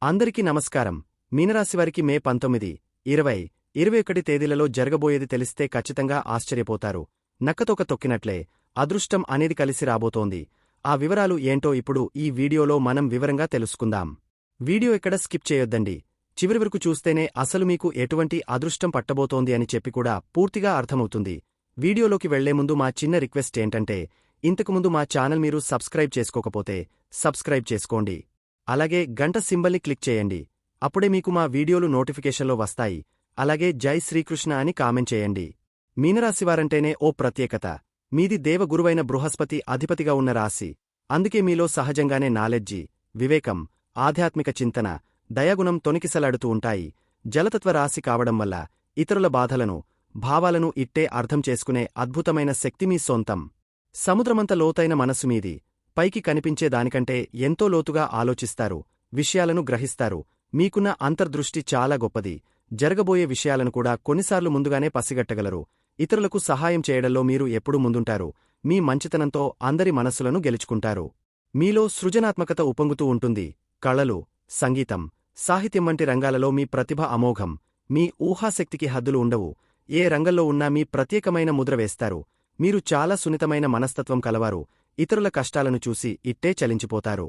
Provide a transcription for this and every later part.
అందరికీ నమస్కారం. మీనరాశివారికి మే 19, 20, 21 తేదీలలో జరగబోయేది తెలిస్తే ఖచ్చితంగా ఆశ్చర్యపోతారు. నక్కతోక తొక్కినట్లే అదృష్టం అనేది కలిసి రాబోతోంది. ఆ వివరాలు ఏంటో ఇప్పుడు ఈ వీడియోలో మనం వివరంగా తెలుసుకుందాం. వీడియో ఎక్కడ స్కిప్ చేయొద్దండి. చివరి వరకు చూస్తేనే అసలు మీకు ఎటువంటి అదృష్టం పట్టబోతోంది అని చెప్పి కూడా పూర్తిగా అర్థమవుతుంది. వీడియోలోకి వెళ్లే ముందు మా చిన్న రిక్వెస్ట్ ఏంటంటే, ఇంతకుముందు మా ఛానల్ మీరు సబ్స్క్రైబ్ చేసుకోకపోతే సబ్స్క్రైబ్ చేసుకోండి. అలాగే గంట సింబల్ని క్లిక్ చేయండి. అప్పుడే మీకు మా వీడియోలు నోటిఫికేషన్లో వస్తాయి. అలాగే జై శ్రీకృష్ణ అని కామెంట్ చేయండి. మీనరాశివారంటేనే ఓ ప్రత్యేకత. మీది దేవగురువైన బృహస్పతి అధిపతిగా ఉన్న రాశి. అందుకే మీలో సహజంగానే నాలెడ్జి, వివేకం, ఆధ్యాత్మిక చింతన, దయాగుణం తొణికిసలాడుతూ ఉంటాయి. జలతత్వ రాశి కావడం వల్ల ఇతరుల బాధలను, భావాలను ఇట్టే అర్థం చేసుకునే అద్భుతమైన శక్తి మీ సొంతం. సముద్రమంత లోతైన మనస్సు మీది. పైకి కనిపించే దానికంటే ఎంతో లోతుగా ఆలోచిస్తారు, విషయాలను గ్రహిస్తారు. మీకున్న అంతర్దృష్టి చాలా గొప్పది. జరగబోయే విషయాలను కూడా కొన్నిసార్లు ముందుగానే పసిగట్టగలరు. ఇతరులకు సహాయం చేయడంలో మీరు ఎప్పుడూ ముందుంటారు. మీ మంచితనంతో అందరి మనస్సులను గెలుచుకుంటారు. మీలో సృజనాత్మకత ఉప్పొంగుతూ ఉంటుంది. కళలు, సంగీతం, సాహిత్యం వంటి రంగాలలో మీ ప్రతిభ అమోఘం. మీ ఊహాశక్తికి హద్దులు ఉండవు. ఏ రంగంలో ఉన్నా మీ ప్రత్యేకమైన ముద్ర వేస్తారు. మీరు చాలా సున్నితమైన మనస్తత్వం కలవారు. ఇతరుల కష్టాలను చూసి ఇట్టే చలించిపోతారు.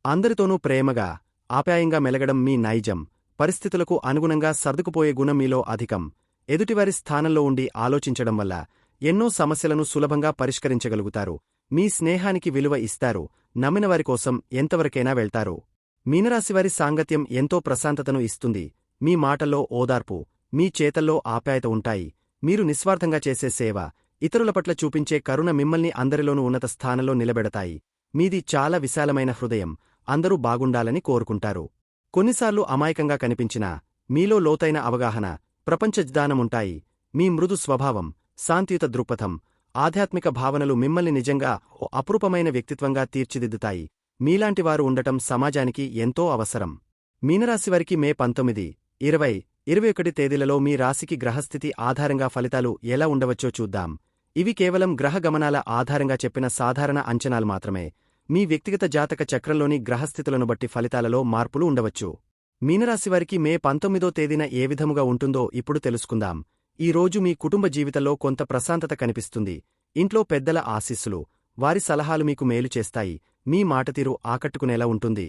అందరితోనూ ప్రేమగా, ఆప్యాయంగా మెలగడం మీ నైజం. పరిస్థితులకు అనుగుణంగా సర్దుకుపోయే గుణం మీలో అధికం. ఎదుటివారి స్థానంలో ఉండి ఆలోచించడం వల్ల ఎన్నో సమస్యలను సులభంగా పరిష్కరించగలుగుతారు. మీ స్నేహానికి విలువ ఇస్తారు. నమ్మినవారి కోసం ఎంతవరకైనా వెళ్తారు. మీనరాశివారి సాంగత్యం ఎంతో ప్రశాంతతను ఇస్తుంది. మీ మాటల్లో ఓదార్పు, మీ చేతల్లో ఆప్యాయత ఉంటాయి. మీరు నిస్వార్థంగా చేసే సేవ, ఇతరుల పట్ల చూపించే కరుణ మిమ్మల్ని అందరిలోనూ ఉన్నత స్థానంలో నిలబెడతాయి. మీది చాలా విశాలమైన హృదయం. అందరూ బాగుండాలని కోరుకుంటారు. కొన్నిసార్లు అమాయకంగా కనిపించినా మీలో లోతైన అవగాహన, ప్రపంచజ్ఞానముంటాయి. మీ మృదు స్వభావం, శాంతియుత దృక్పథం, ఆధ్యాత్మిక భావనలు మిమ్మల్ని నిజంగా ఓ అపురూపమైన వ్యక్తిత్వంగా తీర్చిదిద్దుతాయి. మీలాంటివారు ఉండటం సమాజానికి ఎంతో అవసరం. మీనరాశివారికి మే 19, 20, 21 తేదీలలో మీ రాశికి గ్రహస్థితి ఆధారంగా ఫలితాలు ఎలా ఉండవచ్చో చూద్దాం. ఇవి కేవలం గ్రహ గమనాల ఆధారంగా చెప్పిన సాధారణ అంచనాలు మాత్రమే. మీ వ్యక్తిగత జాతక చక్రంలోని గ్రహస్థితులను బట్టి ఫలితాలలో మార్పులు ఉండవచ్చు. మీనరాశివారికి మే 19వ తేదీన ఏ విధముగా ఉంటుందో ఇప్పుడు తెలుసుకుందాం. ఈ రోజు మీ కుటుంబ జీవితంలో కొంత ప్రశాంతత కనిపిస్తుంది. ఇంట్లో పెద్దల ఆశీస్సులు, వారి సలహాలు మీకు మేలు చేస్తాయి. మీ మాటతీరు ఆకట్టుకునేలా ఉంటుంది.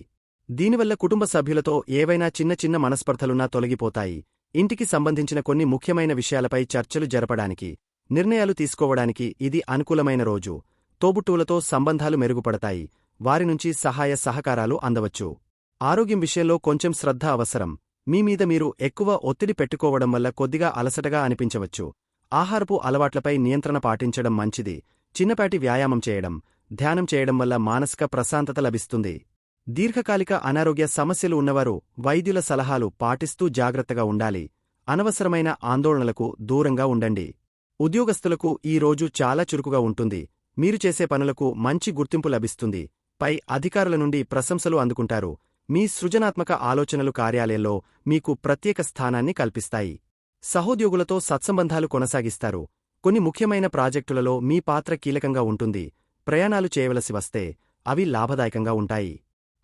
దీనివల్ల కుటుంబ సభ్యులతో ఏవైనా చిన్న చిన్న మనస్పర్ధలున్నా తొలగిపోతాయి. ఇంటికి సంబంధించిన కొన్ని ముఖ్యమైన విషయాలపై చర్చలు జరపడానికి, నిర్ణయాలు తీసుకోవడానికి ఇది అనుకూలమైన రోజు. తోబుట్టువులతో సంబంధాలు మెరుగుపడతాయి. వారి నుంచి సహాయ సహకారాలు అందవచ్చు. ఆరోగ్యం విషయంలో కొంచెం శ్రద్ధ అవసరం. మీ మీద మీరు ఎక్కువ ఒత్తిడి పెట్టుకోవడం వల్ల కొద్దిగా అలసటగా అనిపించవచ్చు. ఆహారపు అలవాట్లపై నియంత్రణ పాటించడం మంచిది. చిన్నపాటి వ్యాయామం చేయడం, ధ్యానం చేయడం వల్ల మానసిక ప్రశాంతత లభిస్తుంది. దీర్ఘకాలిక అనారోగ్య సమస్యలు ఉన్నవారు వైద్యుల సలహాలు పాటిస్తూ జాగ్రత్తగా ఉండాలి. అనవసరమైన ఆందోళనలకు దూరంగా ఉండండి. ఉద్యోగస్తులకు ఈ రోజు చాలా చురుకుగా ఉంటుంది. మీరు చేసే పనులకు మంచి గుర్తింపు లభిస్తుంది. పై అధికారుల నుండి ప్రశంసలు అందుకుంటారు. మీ సృజనాత్మక ఆలోచనలు కార్యాలయంలో మీకు ప్రత్యేక స్థానాన్ని కల్పిస్తాయి. సహోద్యోగులతో సత్సంబంధాలు కొనసాగిస్తారు. కొన్ని ముఖ్యమైన ప్రాజెక్టులలో మీ పాత్ర కీలకంగా ఉంటుంది. ప్రయాణాలు చేయవలసి వస్తే అవి లాభదాయకంగా ఉంటాయి.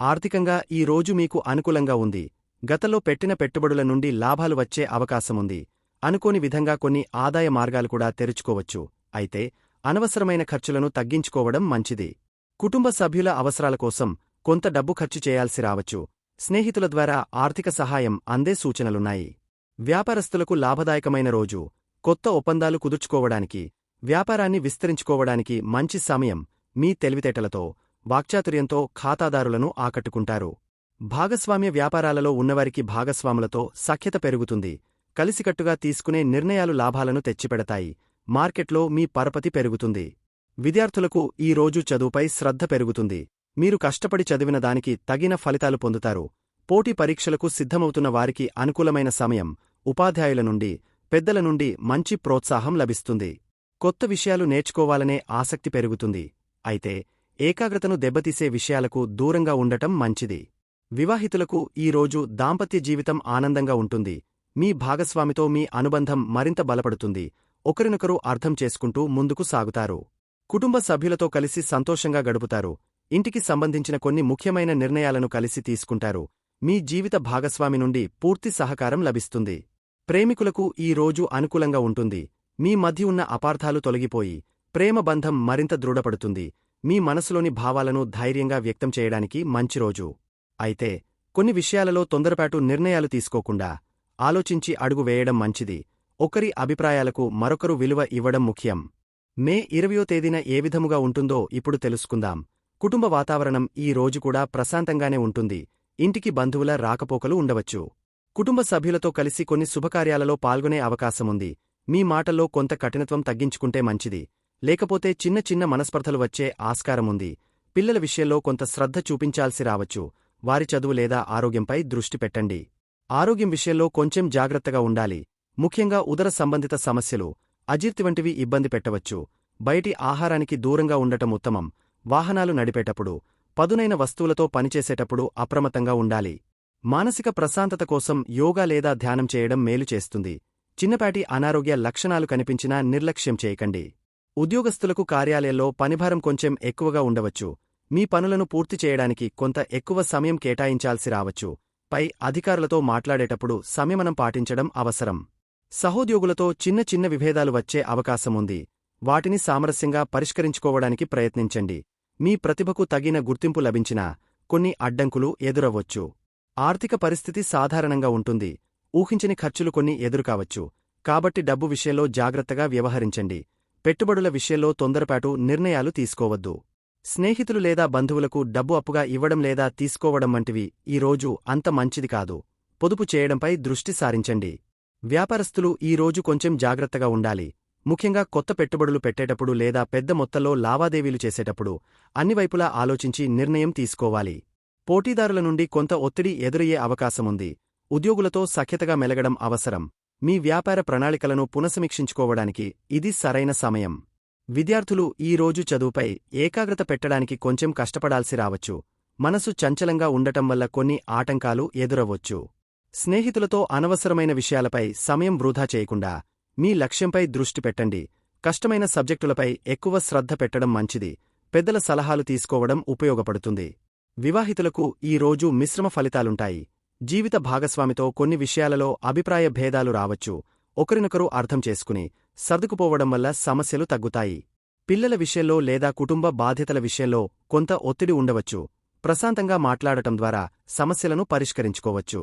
ఆర్థికంగా ఈ రోజు మీకు అనుకూలంగా ఉంది. గతంలో పెట్టిన పెట్టుబడుల నుండి లాభాలు వచ్చే అవకాశముంది. అనుకోని విధంగా కొన్ని ఆదాయ మార్గాలు కూడా తెరుచుకోవచ్చు. అయితే అనవసరమైన ఖర్చులను తగ్గించుకోవడం మంచిది. కుటుంబ సభ్యుల అవసరాల కోసం కొంత డబ్బు ఖర్చు చేయాల్సి రావచ్చు. స్నేహితుల ద్వారా ఆర్థిక సహాయం అందే సూచనలున్నాయి. వ్యాపారస్తులకు లాభదాయకమైన రోజు. కొత్త ఒప్పందాలు కుదుర్చుకోవడానికి, వ్యాపారాన్ని విస్తరించుకోవడానికి మంచి సమయం. మీ తెలివితేటలతో, వాక్చాతుర్యంతో ఖాతాదారులను ఆకట్టుకుంటారు. భాగస్వామ్య వ్యాపారాలలో ఉన్నవారికి భాగస్వాములతో సఖ్యత పెరుగుతుంది. కలిసికట్టుగా తీసుకునే నిర్ణయాలు లాభాలను తెచ్చిపెడతాయి. మార్కెట్లో మీ పరపతి పెరుగుతుంది. విద్యార్థులకు ఈ రోజు చదువుపై శ్రద్ధ పెరుగుతుంది. మీరు కష్టపడి చదివిన దానికి తగిన ఫలితాలు పొందుతారు. పోటీ పరీక్షలకు సిద్ధమవుతున్న వారికి అనుకూలమైన సమయం. ఉపాధ్యాయుల నుండి, పెద్దల నుండి మంచి ప్రోత్సాహం లభిస్తుంది. కొత్త విషయాలు నేర్చుకోవాలనే ఆసక్తి పెరుగుతుంది. అయితే ఏకాగ్రతను దెబ్బతీసే విషయాలకు దూరంగా ఉండటం మంచిది. వివాహితులకు ఈ రోజు దాంపత్య జీవితం ఆనందంగా ఉంటుంది. మీ భాగస్వామితో మీ అనుబంధం మరింత బలపడుతుంది. ఒకరినొకరు అర్థం చేసుకుంటూ ముందుకు సాగుతారు. కుటుంబ సభ్యులతో కలిసి సంతోషంగా గడుపుతారు. ఇంటికి సంబంధించిన కొన్ని ముఖ్యమైన నిర్ణయాలను కలిసి తీసుకుంటారు. మీ జీవిత భాగస్వామి నుండి పూర్తి సహకారం లభిస్తుంది. ప్రేమికులకు ఈ రోజు అనుకూలంగా ఉంటుంది. మీ మధ్య ఉన్న అపార్థాలు తొలగిపోయి ప్రేమ బంధం మరింత దృఢపడుతుంది. మీ మనసులోని భావాలను ధైర్యంగా వ్యక్తం చేయడానికి మంచి రోజు. అయితే కొన్ని విషయాలలో తొందరపాటు నిర్ణయాలు తీసుకోకుండా ఆలోచించి అడుగు వేయడం మంచిది. ఒకరి అభిప్రాయాలకు మరొకరు విలువ ఇవ్వడం ముఖ్యం. మే 20వ తేదీన ఏ విధముగా ఉంటుందో ఇప్పుడు తెలుసుకుందాం. కుటుంబ వాతావరణం ఈ రోజు కూడా ప్రశాంతంగానే ఉంటుంది. ఇంటికి బంధువుల రాకపోకలు ఉండవచ్చు. కుటుంబ సభ్యులతో కలిసి కొన్ని శుభకార్యాలలో పాల్గొనే అవకాశముంది. మీ మాటల్లో కొంత కఠినత్వం తగ్గించుకుంటే మంచిది. లేకపోతే చిన్న చిన్న మనస్పర్ధలు వచ్చే ఆస్కారముంది. పిల్లల విషయంలో కొంత శ్రద్ధ చూపించాల్సి రావచ్చు. వారి చదువు లేదా ఆరోగ్యంపై దృష్టి పెట్టండి. ఆరోగ్యం విషయంలో కొంచెం జాగ్రత్తగా ఉండాలి. ముఖ్యంగా ఉదర సంబంధిత సమస్యలు, అజీర్తి వంటివి ఇబ్బంది పెట్టవచ్చు. బయటి ఆహారానికి దూరంగా ఉండటం ఉత్తమం. వాహనాలు నడిపేటప్పుడు, పదునైన వస్తువులతో పనిచేసేటప్పుడు అప్రమత్తంగా ఉండాలి. మానసిక ప్రశాంతత కోసం యోగా లేదా ధ్యానం చేయడం మేలు చేస్తుంది. చిన్నపాటి అనారోగ్య లక్షణాలు కనిపించినా నిర్లక్ష్యం చేయకండి. ఉద్యోగస్తులకు కార్యాలయంలో పనిభారం కొంచెం ఎక్కువగా ఉండవచ్చు. మీ పనులను పూర్తి చేయడానికి కొంత ఎక్కువ సమయం కేటాయించాల్సి రావచ్చు. పై అధికారులతో మాట్లాడేటప్పుడు సంయమనం పాటించడం అవసరం. సహోద్యోగులతో చిన్న చిన్న విభేదాలు వచ్చే అవకాశముంది. వాటిని సామరస్యంగా పరిష్కరించుకోవడానికి ప్రయత్నించండి. మీ ప్రతిభకు తగిన గుర్తింపు లభించినా కొన్ని అడ్డంకులు ఎదురవ్వచ్చు. ఆర్థిక పరిస్థితి సాధారణంగా ఉంటుంది. ఊహించని ఖర్చులు కొన్ని ఎదురుకావచ్చు. కాబట్టి డబ్బు విషయంలో జాగ్రత్తగా వ్యవహరించండి. పెట్టుబడుల విషయంలో తొందరపాటు నిర్ణయాలు తీసుకోవద్దు. స్నేహితులు లేదా బంధువులకు డబ్బు అప్పుగా ఇవ్వడం లేదా తీసుకోవడం వంటివి ఈ రోజు అంత మంచిది కాదు. పొదుపు చేయడంపై దృష్టి సారించండి. వ్యాపారస్తులు ఈ రోజు కొంచెం జాగ్రత్తగా ఉండాలి. ముఖ్యంగా కొత్త పెట్టుబడులు పెట్టేటప్పుడు లేదా పెద్ద మొత్తంలో లావాదేవీలు చేసేటప్పుడు అన్ని వైపులా ఆలోచించి నిర్ణయం తీసుకోవాలి. పోటీదారుల నుండి కొంత ఒత్తిడి ఎదురయ్యే అవకాశముంది. ఉద్యోగులతో సఖ్యతగా మెలగడం అవసరం. మీ వ్యాపార ప్రణాళికలను పునఃసమీక్షించుకోవడానికి ఇది సరైన సమయం. విద్యార్థులు ఈ రోజు చదువుపై ఏకాగ్రత పెట్టడానికి కొంచెం కష్టపడాల్సి రావచ్చు. మనసు చంచలంగా ఉండటం వల్ల కొన్ని ఆటంకాలు ఎదురవ్వచ్చు. స్నేహితులతో అనవసరమైన విషయాలపై సమయం వృధా చేయకుండా మీ లక్ష్యంపై దృష్టి పెట్టండి. కష్టమైన సబ్జెక్టులపై ఎక్కువ శ్రద్ధ పెట్టడం మంచిది. పెద్దల సలహాలు తీసుకోవడం ఉపయోగపడుతుంది. వివాహితులకు ఈ రోజు మిశ్రమ ఫలితాలుంటాయి. జీవిత భాగస్వామితో కొన్ని విషయాలలో అభిప్రాయ భేదాలు రావచ్చు. ఒకరినొకరు అర్థం చేసుకుని సర్దుకుపోవడం వల్ల సమస్యలు తగ్గుతాయి. పిల్లల విషయంలో లేదా కుటుంబ బాధ్యతల విషయంలో కొంత ఒత్తిడి ఉండవచ్చు. ప్రశాంతంగా మాట్లాడటం ద్వారా సమస్యలను పరిష్కరించుకోవచ్చు.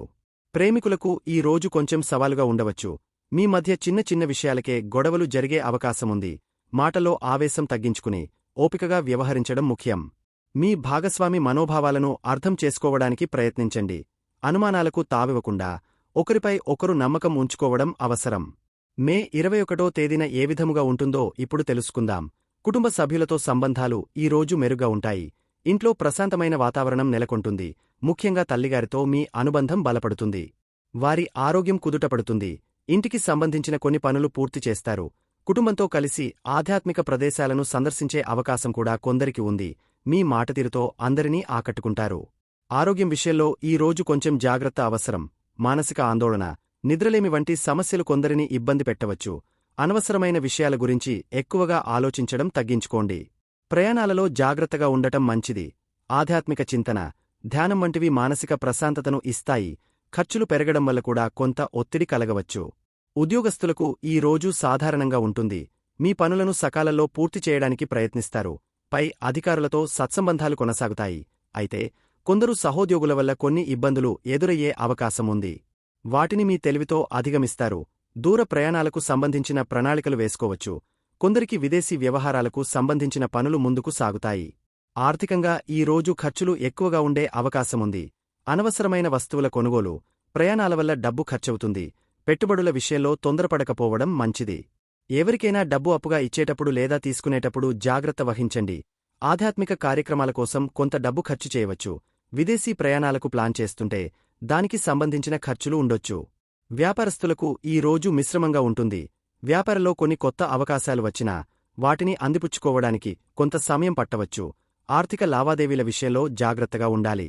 ప్రేమికులకు ఈ రోజు కొంచెం సవాలుగా ఉండవచ్చు. మీ మధ్య చిన్న చిన్న విషయాలకే గొడవలు జరిగే అవకాశముంది. మాటలో ఆవేశం తగ్గించుకుని ఓపికగా వ్యవహరించడం ముఖ్యం. మీ భాగస్వామి మనోభావాలను అర్థం చేసుకోవడానికి ప్రయత్నించండి. అనుమానాలకు తావివ్వకుండా ఒకరిపై ఒకరు నమ్మకం ఉంచుకోవడం అవసరం. మే 21వ తేదీన ఏ విధముగా ఉంటుందో ఇప్పుడు తెలుసుకుందాం. కుటుంబ సభ్యులతో సంబంధాలు ఈ రోజు మెరుగ్గా ఉంటాయి. ఇంట్లో ప్రశాంతమైన వాతావరణం నెలకొంటుంది. ముఖ్యంగా తల్లిగారితో మీ అనుబంధం బలపడుతుంది. వారి ఆరోగ్యం కుదుటపడుతుంది. ఇంటికి సంబంధించిన కొన్ని పనులు పూర్తి చేస్తారు. కుటుంబంతో కలిసి ఆధ్యాత్మిక ప్రదేశాలను సందర్శించే అవకాశం కూడా కొందరికి ఉంది. మీ మాటతీరుతో అందరినీ ఆకట్టుకుంటారు. ఆరోగ్యం విషయంలో ఈ రోజు కొంచెం జాగ్రత్త అవసరం. మానసిక ఆందోళన, నిద్రలేమి వంటి సమస్యలు కొందరిని ఇబ్బంది పెట్టవచ్చు. అనవసరమైన విషయాల గురించి ఎక్కువగా ఆలోచించడం తగ్గించుకోండి. ప్రయాణాలలో జాగ్రత్తగా ఉండటం మంచిది. ఆధ్యాత్మిక చింతన, ధ్యానం వంటివి మానసిక ప్రశాంతతను ఇస్తాయి. ఖర్చులు పెరగడం వల్ల కూడా కొంత ఒత్తిడి కలగవచ్చు. ఉద్యోగస్తులకు ఈ రోజు సాధారణంగా ఉంటుంది. మీ పనులను సకాలంలో పూర్తి చేయడానికి ప్రయత్నిస్తారు. పై అధికారులతో సత్సంబంధాలు కొనసాగుతాయి. అయితే కొందరు సహోద్యోగుల వల్ల కొన్ని ఇబ్బందులు ఎదురయ్యే అవకాశముంది. వాటిని మీ తెలివితో అధిగమిస్తారు. దూర ప్రయాణాలకు సంబంధించిన ప్రణాళికలు వేసుకోవచ్చు. కొందరికి విదేశీ వ్యవహారాలకు సంబంధించిన పనులు ముందుకు సాగుతాయి. ఆర్థికంగా ఈ రోజు ఖర్చులు ఎక్కువగా ఉండే అవకాశముంది. అనవసరమైన వస్తువుల కొనుగోలు, ప్రయాణాల వల్ల డబ్బు ఖర్చవుతుంది. పెట్టుబడుల విషయంలో తొందరపడకపోవడం మంచిది. ఎవరికైనా డబ్బు అప్పుగా ఇచ్చేటప్పుడు లేదా తీసుకునేటప్పుడు జాగ్రత్త వహించండి. ఆధ్యాత్మిక కార్యక్రమాల కోసం కొంత డబ్బు ఖర్చు చేయవచ్చు. విదేశీ ప్రయాణాలకు ప్లాన్ చేస్తుంటే దానికి సంబంధించిన ఖర్చులు ఉండొచ్చు. వ్యాపారస్తులకు ఈ రోజు మిశ్రమంగా ఉంటుంది. వ్యాపారంలో కొన్ని కొత్త అవకాశాలు వచ్చినా వాటిని అందిపుచ్చుకోవడానికి కొంత సమయం పట్టవచ్చు. ఆర్థిక లావాదేవీల విషయంలో జాగ్రత్తగా ఉండాలి.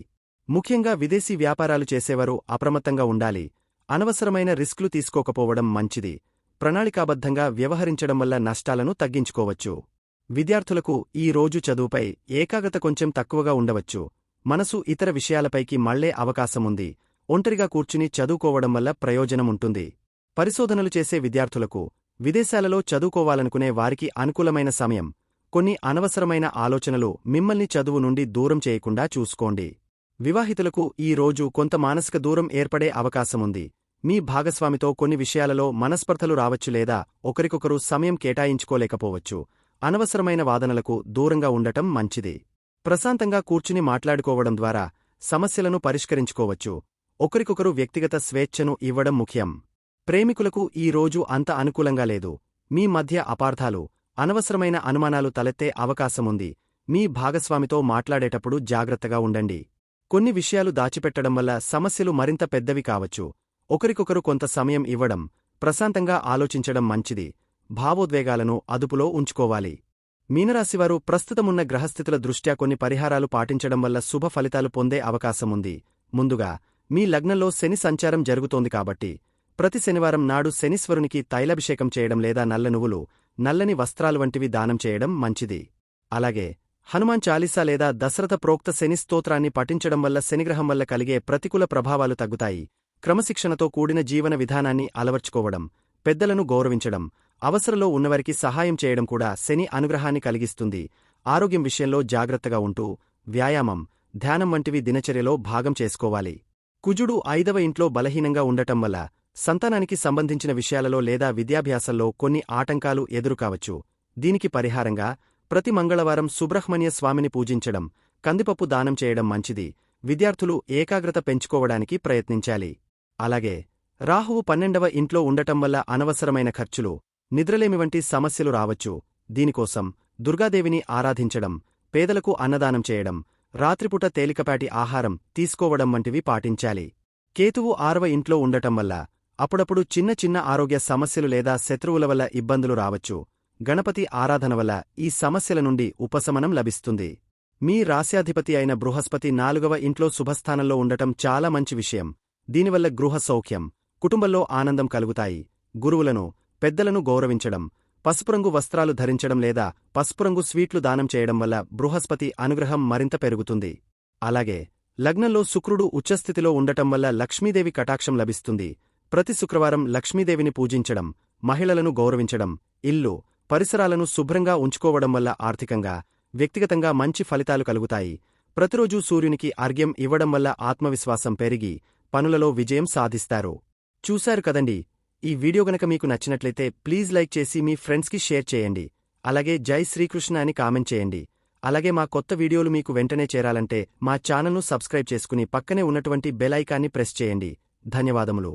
ముఖ్యంగా విదేశీ వ్యాపారాలు చేసేవారు అప్రమత్తంగా ఉండాలి. అనవసరమైన రిస్కులు తీసుకోకపోవడం మంచిది. ప్రణాళికాబద్ధంగా వ్యవహరించడం వల్ల నష్టాలను తగ్గించుకోవచ్చు. విద్యార్థులకు ఈ రోజు చదువుపై ఏకాగ్రత కొంచెం తక్కువగా ఉండవచ్చు. మనసు ఇతర విషయాలపైకి మళ్లే అవకాశముంది. ఒంటరిగా కూర్చుని చదువుకోవడం వల్ల ప్రయోజనముంటుంది. పరిశోధనలు చేసే విద్యార్థులకు, విదేశాలలో చదువుకోవాలనుకునే వారికి అనుకూలమైన సమయం. కొన్ని అనవసరమైన ఆలోచనలు మిమ్మల్ని చదువు నుండి దూరం చేయకుండా చూసుకోండి. వివాహితులకు ఈ రోజు కొంత మానసిక దూరం ఏర్పడే అవకాశముంది. మీ భాగస్వామితో కొన్ని విషయాలలో మనస్పర్ధలు రావచ్చు లేదా ఒకరికొకరు సమయం కేటాయించుకోలేకపోవచ్చు. అనవసరమైన వాదనలకు దూరంగా ఉండటం మంచిది. ప్రశాంతంగా కూర్చుని మాట్లాడుకోవడం ద్వారా సమస్యలను పరిష్కరించుకోవచ్చు. ఒకరికొకరు వ్యక్తిగత స్వేచ్ఛను ఇవ్వడం ముఖ్యం. ప్రేమికులకు ఈ రోజు అంత అనుకూలంగా లేదు. మీ మధ్య అపార్థాలు, అనవసరమైన అనుమానాలు తలెత్తే అవకాశముంది. మీ భాగస్వామితో మాట్లాడేటప్పుడు జాగ్రత్తగా ఉండండి. కొన్ని విషయాలు దాచిపెట్టడం వల్ల సమస్యలు మరింత పెద్దవి కావచ్చు. ఒకరికొకరు కొంత సమయం ఇవ్వడం, ప్రశాంతంగా ఆలోచించడం మంచిది. భావోద్వేగాలను అదుపులో ఉంచుకోవాలి. మీనరాశివారు ప్రస్తుతమున్న గ్రహస్థితుల దృష్ట్యా కొన్ని పరిహారాలు పాటించడం వల్ల శుభ ఫలితాలు పొందే అవకాశముంది. ముందుగా, మీ లగ్నంలో శని సంచారం జరుగుతోంది కాబట్టి ప్రతి శనివారం నాడు శనీశ్వరునికి తైలాభిషేకం చేయడం లేదా నల్ల నువ్వులు, నల్లని వస్త్రాలు వంటివి దానం చేయడం మంచిది. అలాగే హనుమాన్ చాలీసా లేదా దశరథ ప్రోక్త శని స్తోత్రాన్ని పఠించడం వల్ల శనిగ్రహం వల్ల కలిగే ప్రతికూల ప్రభావాలు తగ్గుతాయి. క్రమశిక్షణతో కూడిన జీవన విధానాన్ని అలవర్చుకోవడం, పెద్దలను గౌరవించడం, అవసరంలో ఉన్నవారికి సహాయం చేయడం కూడా శని అనుగ్రహాన్ని కలిగిస్తుంది. ఆరోగ్యం విషయంలో జాగ్రత్తగా ఉంటూ వ్యాయామం, ధ్యానం వంటివి దినచర్యలో భాగం చేసుకోవాలి. కుజుడు 5వ ఇంట్లో బలహీనంగా ఉండటం వల్ల సంతానానికి సంబంధించిన విషయాలలో లేదా విద్యాభ్యాసంలో కొన్ని ఆటంకాలు ఎదురుకావచ్చు. దీనికి పరిహారంగా ప్రతి మంగళవారం సుబ్రహ్మణ్య స్వామిని పూజించడం, కందిపప్పు దానం చేయడం మంచిది. విద్యార్థులు ఏకాగ్రత పెంచుకోవడానికి ప్రయత్నించాలి. అలాగే రాహువు 12వ ఇంట్లో ఉండటం వల్ల అనవసరమైన ఖర్చులు, నిద్రలేమి వంటి సమస్యలు రావచ్చు. దీనికోసం దుర్గాదేవిని ఆరాధించడం, పేదలకు అన్నదానం చేయడం, రాత్రిపూట తేలికపాటి ఆహారం తీసుకోవడం వంటివి పాటించాలి. కేతువు 6వ ఇంట్లో ఉండటం వల్ల అప్పుడప్పుడు చిన్న చిన్న ఆరోగ్య సమస్యలు లేదా శత్రువుల వల్ల ఇబ్బందులు రావచ్చు. గణపతి ఆరాధన వల్ల ఈ సమస్యల నుండి ఉపశమనం లభిస్తుంది. మీ రాశ్యాధిపతి అయిన బృహస్పతి 4వ ఇంట్లో శుభస్థానంలో ఉండటం చాలా మంచి విషయం. దీనివల్ల గృహ సౌఖ్యం, కుటుంబంలో ఆనందం కలుగుతాయి. గురువులను, పెద్దలను గౌరవించడం, పసుపురంగు వస్త్రాలు ధరించడం లేదా పసుపురంగు స్వీట్లు దానం చేయడం వల్ల బృహస్పతి అనుగ్రహం మరింత పెరుగుతుంది. అలాగే లగ్నంలో శుక్రుడు ఉచ్చస్థితిలో ఉండటం వల్ల లక్ష్మీదేవి కటాక్షం లభిస్తుంది. ప్రతి శుక్రవారం లక్ష్మీదేవిని పూజించడం, మహిళలను గౌరవించడం, ఇల్లు, పరిసరాలను శుభ్రంగా ఉంచుకోవడం వల్ల ఆర్థికంగా, వ్యక్తిగతంగా మంచి ఫలితాలు కలుగుతాయి. ప్రతిరోజూ సూర్యునికి అర్ఘ్యం ఇవ్వడం వల్ల ఆత్మవిశ్వాసం పెరిగి పనులలో విజయం సాధిస్తారు. చూశారు కదండి. ఈ వీడియో గనక మీకు నచ్చినట్లయితే ప్లీజ్ లైక్ చేసి మీ ఫ్రెండ్స్కి షేర్ చేయండి. అలాగే జై శ్రీకృష్ణ అని కామెంట్ చేయండి. అలాగే మా కొత్త వీడియోలు మీకు వెంటనే చేరాలంటే మా ఛానల్ను సబ్స్క్రైబ్ చేసుకుని పక్కనే ఉన్నటువంటి బెల్ ఐకాన్ని ప్రెస్ చేయండి. ధన్యవాదములు.